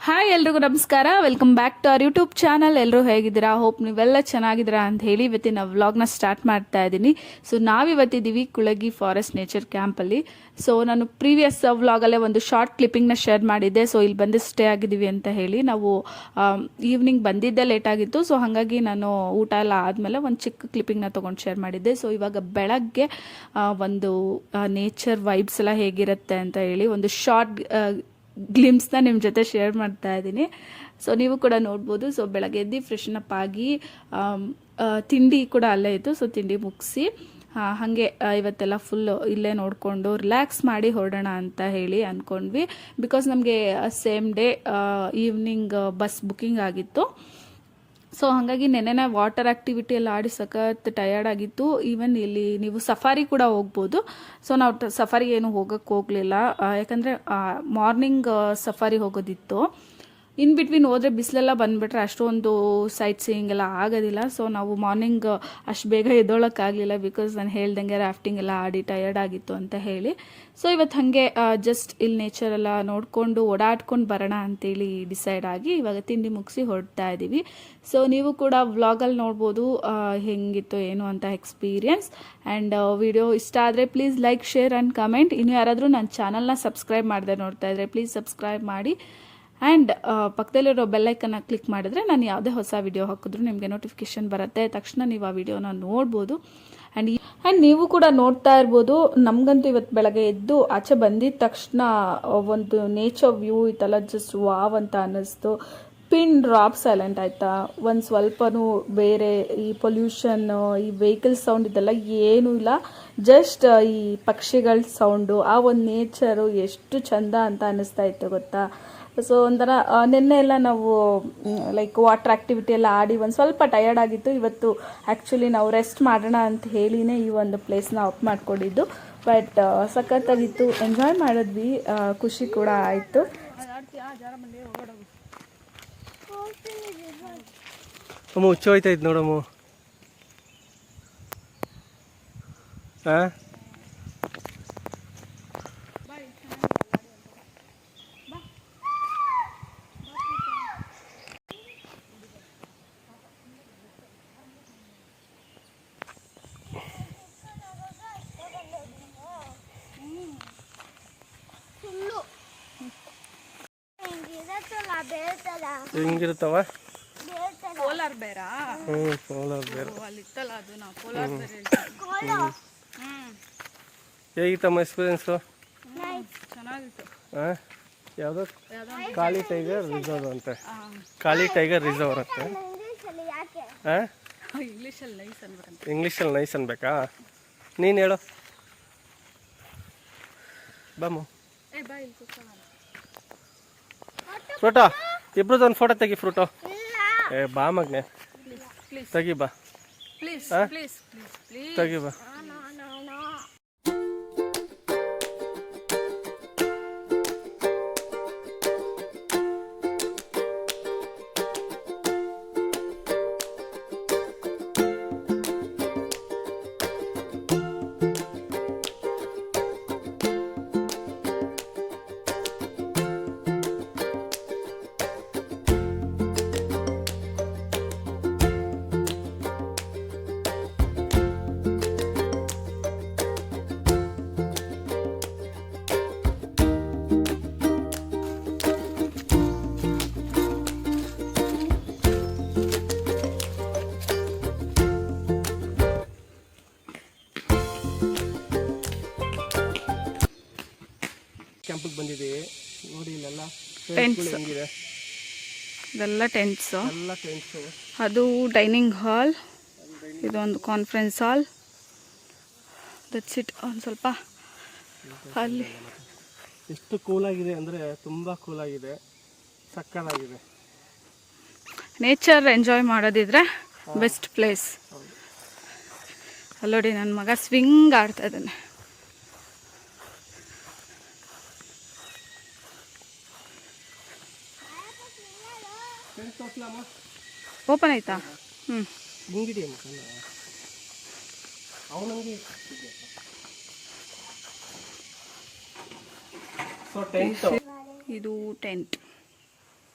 Hi ಎಲ್ರಿಗೂ ನಮಸ್ಕಾರ. Welcome back to our YouTube channel. ಎಲ್ಲರೂ ಹೇಗಿದ್ದೀರಾ? ಹೋಪ್ ನೀವೆಲ್ಲ ಚೆನ್ನಾಗಿದ್ದೀರಾ ಅಂತ ಹೇಳಿ ಇವತ್ತಿನ ವ್ಲಾಗ್ನ ಸ್ಟಾರ್ಟ್ ಮಾಡ್ತಾ ಇದ್ದೀನಿ. ಸೊ ನಾವಿವತ್ತಿದ್ದೀವಿ ಕುಳಗಿ ಫಾರೆಸ್ಟ್ ನೇಚರ್ ಕ್ಯಾಂಪಲ್ಲಿ. ಸೊ ನಾನು ಪ್ರೀವಿಯಸ್ ವ್ಲಾಗಲ್ಲೇ ಒಂದು ಶಾರ್ಟ್ ಕ್ಲಿಪ್ಪಿಂಗ್ನ ಶೇರ್ ಮಾಡಿದ್ದೆ. ಸೊ ಇಲ್ಲಿ ಬಂದು ಸ್ಟೇ ಆಗಿದ್ದೀವಿ ಅಂತ ಹೇಳಿ. ನಾವು ಈವ್ನಿಂಗ್ ಬಂದಿದ್ದೆ ಲೇಟ್ ಆಗಿತ್ತು. ಸೊ ಹಾಗಾಗಿ ನಾನು ಊಟ ಎಲ್ಲ ಆದಮೇಲೆ ಒಂದು ಚಿಕ್ಕ ಕ್ಲಿಪ್ಪಿಂಗ್ನ ತೊಗೊಂಡು ಶೇರ್ ಮಾಡಿದ್ದೆ. ಸೊ ಇವಾಗ ಬೆಳಗ್ಗೆ ಒಂದು ನೇಚರ್ ವೈಬ್ಸ್ ಎಲ್ಲ ಹೇಗಿರುತ್ತೆ ಅಂತ ಹೇಳಿ ಒಂದು ಶಾರ್ಟ್ ಗ್ಲಿಮ್ಸ್ನ ನಿಮ್ಮ ಜೊತೆ ಶೇರ್ ಮಾಡ್ತಾ ಇದ್ದೀನಿ. ಸೊ ನೀವು ಕೂಡ ನೋಡ್ಬೋದು. ಸೊ ಬೆಳಗ್ಗೆ ಎದ್ದು ಫ್ರೆಶನ್ ಅಪ್ ಆಗಿ ತಿಂಡಿ ಕೂಡ ಅಲ್ಲೇ ಇತ್ತು. ಸೊ ತಿಂಡಿ ಮುಗಿಸಿ ಹಾಗೆ ಇವತ್ತೆಲ್ಲ ಫುಲ್ಲು ಇಲ್ಲೇ ನೋಡಿಕೊಂಡು ರಿಲ್ಯಾಕ್ಸ್ ಮಾಡಿ ಹೊರಡೋಣ ಅಂತ ಹೇಳಿ ಅಂದ್ಕೊಂಡ್ವಿ. ಬಿಕಾಸ್ ನಮಗೆ same day evening bus booking ಆಗಿತ್ತು. ಸೊ ಹಾಗಾಗಿ ನೆನ್ನೆನೇ ವಾಟರ್ ಆ್ಯಕ್ಟಿವಿಟಿ ಎಲ್ಲ ಆಡಿ ಸಖತ್ ಟಯರ್ಡ್ ಆಗಿತ್ತು. ಈವನ್ ಇಲ್ಲಿ ನೀವು ಸಫಾರಿ ಕೂಡ ಹೋಗ್ಬೋದು. ಸೊ ನಾವು ಸಫಾರಿ ಏನು ಹೋಗೋಕ್ಕೆ ಹೋಗಲಿಲ್ಲ, ಯಾಕಂದರೆ ಮಾರ್ನಿಂಗ್ ಸಫಾರಿ ಹೋಗೋದಿತ್ತು. ಇನ್ ಬಿಟ್ವೀನ್ ಹೋದರೆ ಬಿಸಿಲೆಲ್ಲ ಬಂದುಬಿಟ್ರೆ ಅಷ್ಟೊಂದು ಸೈಟ್ ಸೀಯಿಂಗ್ ಎಲ್ಲ ಆಗೋದಿಲ್ಲ. ಸೊ ನಾವು ಮಾರ್ನಿಂಗ್ ಅಷ್ಟು ಬೇಗ ಎದ್ದೋಳಕ್ಕಾಗಲಿಲ್ಲ, ಬಿಕಾಸ್ ನಾನು ಹೇಳ್ದಂಗೆ ರಾಫ್ಟಿಂಗ್ ಎಲ್ಲ ಆಡಿ ಟಯರ್ಡ್ ಆಗಿತ್ತು ಅಂತ ಹೇಳಿ. ಸೊ ಇವತ್ತು ಹಾಗೆ ಜಸ್ಟ್ ಇಲ್ಲಿ ನೇಚರ್ ಎಲ್ಲ ನೋಡಿಕೊಂಡು ಓಡಾಡ್ಕೊಂಡು ಬರೋಣ ಅಂತೇಳಿ ಡಿಸೈಡ್ ಆಗಿ ಇವಾಗ ತಿಂಡಿ ಮುಗಿಸಿ ಹೊರಡ್ತಾ ಇದ್ದೀವಿ. ಸೊ ನೀವು ಕೂಡ ವ್ಲಾಗಲ್ಲಿ ನೋಡ್ಬೋದು ಹೆಂಗಿತ್ತು ಏನು ಅಂತ ಎಕ್ಸ್ಪೀರಿಯನ್ಸ್. ಆ್ಯಂಡ್ ವಿಡಿಯೋ ಇಷ್ಟ ಆದರೆ please like, share and comment. ಇನ್ನು ಯಾರಾದರೂ ನನ್ನ ಚಾನಲ್ನ ಸಬ್ಸ್ಕ್ರೈಬ್ ಮಾಡದೆ ನೋಡ್ತಾ ಇದ್ದರೆ ಪ್ಲೀಸ್ ಸಬ್ಸ್ಕ್ರೈಬ್ ಮಾಡಿ. ಆ್ಯಂಡ್ ಪಕ್ಕದಲ್ಲಿರೋ ಬೆಲ್ಲೈಕನ್ನ ಕ್ಲಿಕ್ ಮಾಡಿದ್ರೆ ನಾನು ಯಾವುದೇ ಹೊಸ ವಿಡಿಯೋ ಹಾಕಿದ್ರು ನಿಮಗೆ ನೋಟಿಫಿಕೇಶನ್ ಬರುತ್ತೆ. ತಕ್ಷಣ ನೀವು ಆ ವಿಡಿಯೋನ ನೋಡ್ಬೋದು. ಆ್ಯಂಡ್ ನೀವು ಕೂಡ ನೋಡ್ತಾ ಇರ್ಬೋದು. ನಮಗಂತೂ ಇವತ್ತು ಬೆಳಗ್ಗೆ ಎದ್ದು ಆಚೆ ಬಂದಿದ್ದ ತಕ್ಷಣ ಒಂದು ನೇಚರ್ ವ್ಯೂ ಇತ್ತಲ್ಲ, ಜಸ್ಟ್ ವಾವ್ ಅಂತ ಅನ್ನಿಸ್ತು. ಪಿನ್ ಡ್ರಾಪ್ ಸೈಲೆಂಟ್ ಆಯಿತಾ. ಒಂದು ಸ್ವಲ್ಪನೂ ಬೇರೆ ಈ ಪೊಲ್ಯೂಷನ್, ಈ ವೆಹಿಕಲ್ ಸೌಂಡ್ ಇದೆಲ್ಲ ಏನೂ ಇಲ್ಲ. ಜಸ್ಟ್ ಈ ಪಕ್ಷಿಗಳ ಸೌಂಡು, ಆ ಒಂದು ನೇಚರು ಎಷ್ಟು ಚಂದ ಅಂತ ಅನ್ನಿಸ್ತಾ ಇತ್ತು ಗೊತ್ತಾ. ಸೊ ಒಂಥರ ನಿನ್ನೆ ಎಲ್ಲ ನಾವು ಲೈಕ್ ವಾಟರ್ ಆ್ಯಕ್ಟಿವಿಟಿ ಎಲ್ಲ ಆಡಿ ಒಂದು ಸ್ವಲ್ಪ ಟಯರ್ಡ್ ಆಗಿತ್ತು. ಇವತ್ತು ಆ್ಯಕ್ಚುಲಿ ನಾವು ರೆಸ್ಟ್ ಮಾಡೋಣ ಅಂತ ಹೇಳಿನೇ ಈ ಒಂದು ಪ್ಲೇಸ್ನ ಆಫ್ ಮಾಡ್ಕೊಂಡಿದ್ದು. ಬಟ್ ಸಖತ್ತಾಗಿತ್ತು, ಎಂಜಾಯ್ ಮಾಡಿದ್ವಿ, ಖುಷಿ ಕೂಡ ಆಯಿತು. ಅಮ್ಮ ಹುಚ್ಚು ಹೋಯ್ತಾಯ್ತು ನೋಡಮ್ಮ. ಹಾಂ ಹೆಂಗಿರುತ್ತವ? ಪೋಲಾರ್ ಬೇರಾ? ಪೋಲಾರ್ ಬೇರ್ ಅಲ್ಲಿತ್ತಲ್ಲ, ಅದು ನಾವು ಪೋಲಾರ್ ಬೇರ್. ಹೇಗಿತ್ತಮ್ಮ ಎಕ್ಸ್ಪೀರಿಯನ್ಸು? ಚೆನ್ನಾಗಿತ್ತು. ಹಾಂ, ಯಾವುದೋ ಕಾಳಿ ಟೈಗರ್ ರಿಸರ್ವ್ ಅಂತೆ. ಕಾಳಿ ಟೈಗರ್ ರಿಸರ್ವ್ ಅಂತೆ. ಹಾಂ, ಇಂಗ್ಲೀಷಲ್ಲಿ ನೈಸ್ ಅನ್ಬೇಕಾ? ನೀನು ಹೇಳು ಬಾಮು. ಫ್ರೂಟೋ, ಇಬ್ರದ್ದು ಒಂದು ಫೋಟೋ ತೆಗಿ. ಫ್ರೂಟೋ ಬಾ ಮಗ್ನೆ, ತೆಗಿ ಬಾ, ತೆಗಿ ಬಾ. ಕ್ಯಾಂಪಿಗೆ ಬಂದಿದ್ದೀವಿ ನೋಡಿ. ಇಲ್ಲೆಲ್ಲ ಟೆಂಟ್ಸ್ ಹೆಂಗಿದೆ, ಇದೆಲ್ಲ ಟೆಂಟ್ಸ್. ಎಲ್ಲ ಟೆಂಟ್ಸು. ಅದು ಡೈನಿಂಗ್ ಹಾಲ್, ಇದೊಂದು ಕಾನ್ಫರೆನ್ಸ್ ಹಾಲ್. That's it. ಒಂದು ಸ್ವಲ್ಪ ಅಲ್ಲಿ ಎಷ್ಟು ಕೂಲಾಗಿದೆ ಅಂದರೆ ತುಂಬ ಕೂಲಾಗಿದೆ, ಸಕ್ಕತ್ತಾಗಿದೆ. ನೇಚರ್ ಎಂಜಾಯ್ ಮಾಡೋದಿದ್ರೆ ಬೆಸ್ಟ್ ಪ್ಲೇಸ್. ಅಲ್ಲೋಡಿ ನನ್ನ ಮಗ ಸ್ವಿಂಗ್ ಆಡ್ತಾ ಇದ್ದಾನೆ. ಓಪನ್ ಆಯ್ತಾ? ಇದು ಟೆಂಟ್.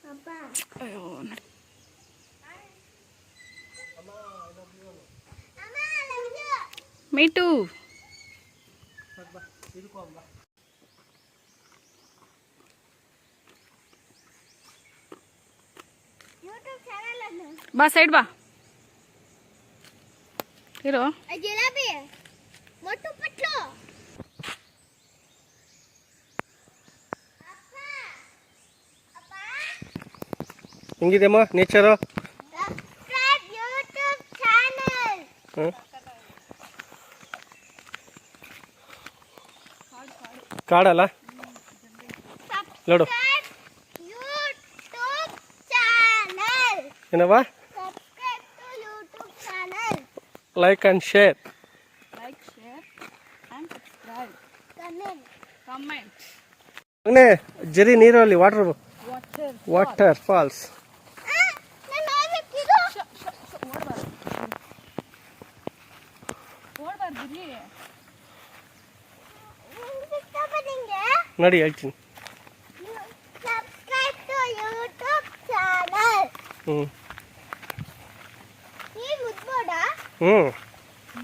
ಅಯ್ಯೋ ನೋಡಿ. ಮೀಟು ಬಾ ಸೈಡ್ ಬಾ ಇರೋ. ಜಿಲೇಬಿ ಮೊಟ್ಟು ಪಟ್ಲು ಹೆಂಗಿದೆಯಮ್ಮ ನೇಚರು? Subscribe YouTube channel. ಕಾಡಲ್ಲ ನೋಡು. YouTube channel. ಏನವ್ವ? Subscribe to YouTube channel. Like and share. Like share and subscribe comment. ಮಗನೇ ಜರಿ ನೀರು ಅಲ್ಲಿ ವಾಟರ್ ವಾಟರ್ ವಾಟರ್ ಫಾಲ್ಸ್. ನಾನು ಹೋಗ್ಬೇಕಿದು. ಓಡ್ಬಾರ್ದಿರಿ. ನಿಂಗೆ ನೋಡಿ ಹೇಳ್ತೀನಿ. Subscribe to YouTube channel. ಹ್ಞೂ ಈ ಮುದ್ಬೋಡ ಹ್ಞೂ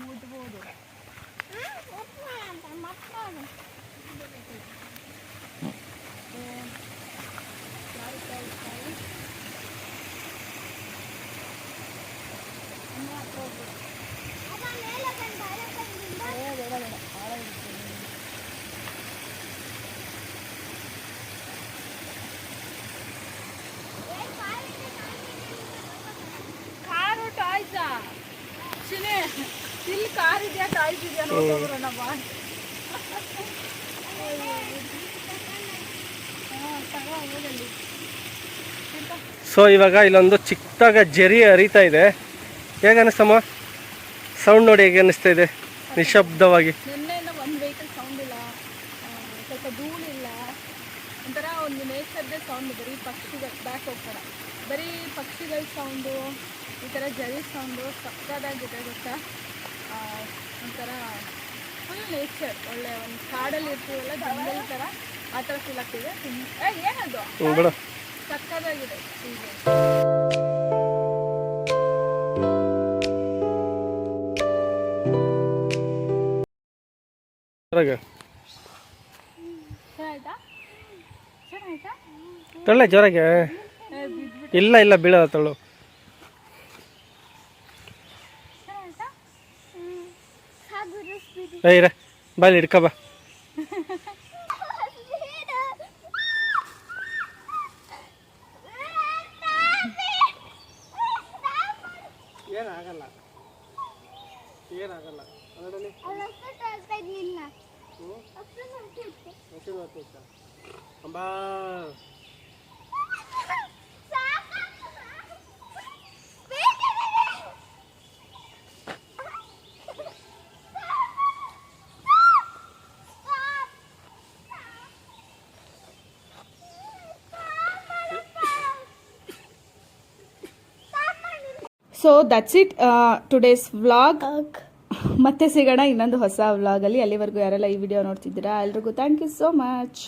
ಮುಟ್ಬೋದು. ಅಂತ ಮಕ್ಕಳು ಅದ ಮೇಲೆ ಬಂದ ಕಾರು ಟಾಯ್ಸಾ ಚಿನಿ ಇಲ್ಲಿ ಕಾರ್ ಇದೆಯಾ ಟಾಯ್ಸ್ ಇದೆಯಾ ನೋಡ್ಕೊಂಡ್ಬರೋಣ ಬಾ. ಸೊ ಇವಾಗ ಇಲ್ಲೊಂದು ಚಿಕ್ಕದಾಗ ಜರಿ ಹರಿತಾ ಇದೆ. ಹೇಗೆ ಅನ್ನಿಸ್ತಮ್ಮ? ಸೌಂಡ್ ನೋಡಿ ಹೇಗೆ ಅನ್ನಿಸ್ತಾ ಇದೆ ನಿಶಬ್ದವಾಗಿ. ನಿನ್ನೆಯಿಂದ ಒಂದು ವೆಹಿಕಲ್ ಸೌಂಡ್ ಇಲ್ಲ, ಸ್ವಲ್ಪ ಧೂಳಿಲ್ಲ, ಒಂಥರ ಒಂದು ನೇಚರ್ದೇ ಸೌಂಡ್. ಬರೀ ಪಕ್ಷಿಗಳು ಬ್ಯಾಕ್ ಹೋಗ್ತಾರೆ, ಬರೀ ಪಕ್ಷಿಗಳ ಸೌಂಡು, ಈ ಥರ ಜರಿ ಸೌಂಡು ಸಕ್ಕದಾಗಿದೆ ಗೊತ್ತಾ. ಒಂಥರ ಫುಲ್ ನೇಚರ್. ಒಳ್ಳೆ ಒಂದು ಕಾಡಲ್ಲಿ ಇರ್ತೀವಲ್ಲ ಜಂಗಲ್ ಥರ ಆ ಥರ ಫೀಲ್ ಆಗ್ತಿದೆ. ಏನದು ಬಿಡು. ಸಕ್ಕದಾಗಿದೆ ಹೀಗೆ. ಚೆನ್ನಾಯ್ತಾ? ಚೆನ್ನಾಯ್ತಾ? ತೊಳ್ಳೆ ಜೋರಾಗೆ. ಇಲ್ಲ ಇಲ್ಲ ಬೀಳಲ್ಲ ತೊಳ್ಳು. ಚೆನ್ನಾಯ್ತಾ? ಇರ ಬಾಲಿ ಹಿಡ್ಕ ಬಾ. ಏನಾಗಲ್ಲ ಏನಾಗಲ್ಲ. ಅಂಬಾ so that's it today's vlog. ಮತ್ತೆ ಸಿಗೋಣ ಇನ್ನೊಂದು ಹೊಸ ವ್ಲಾಗಲ್ಲಿ. ಅಲ್ಲಿವರೆಗೂ ಯಾರೆಲ್ಲ ಈ ವಿಡಿಯೋ ನೋಡ್ತಿದ್ದೀರಾ ಎಲ್ರಿಗೂ ಥ್ಯಾಂಕ್ ಯು ಸೋ ಮಚ್.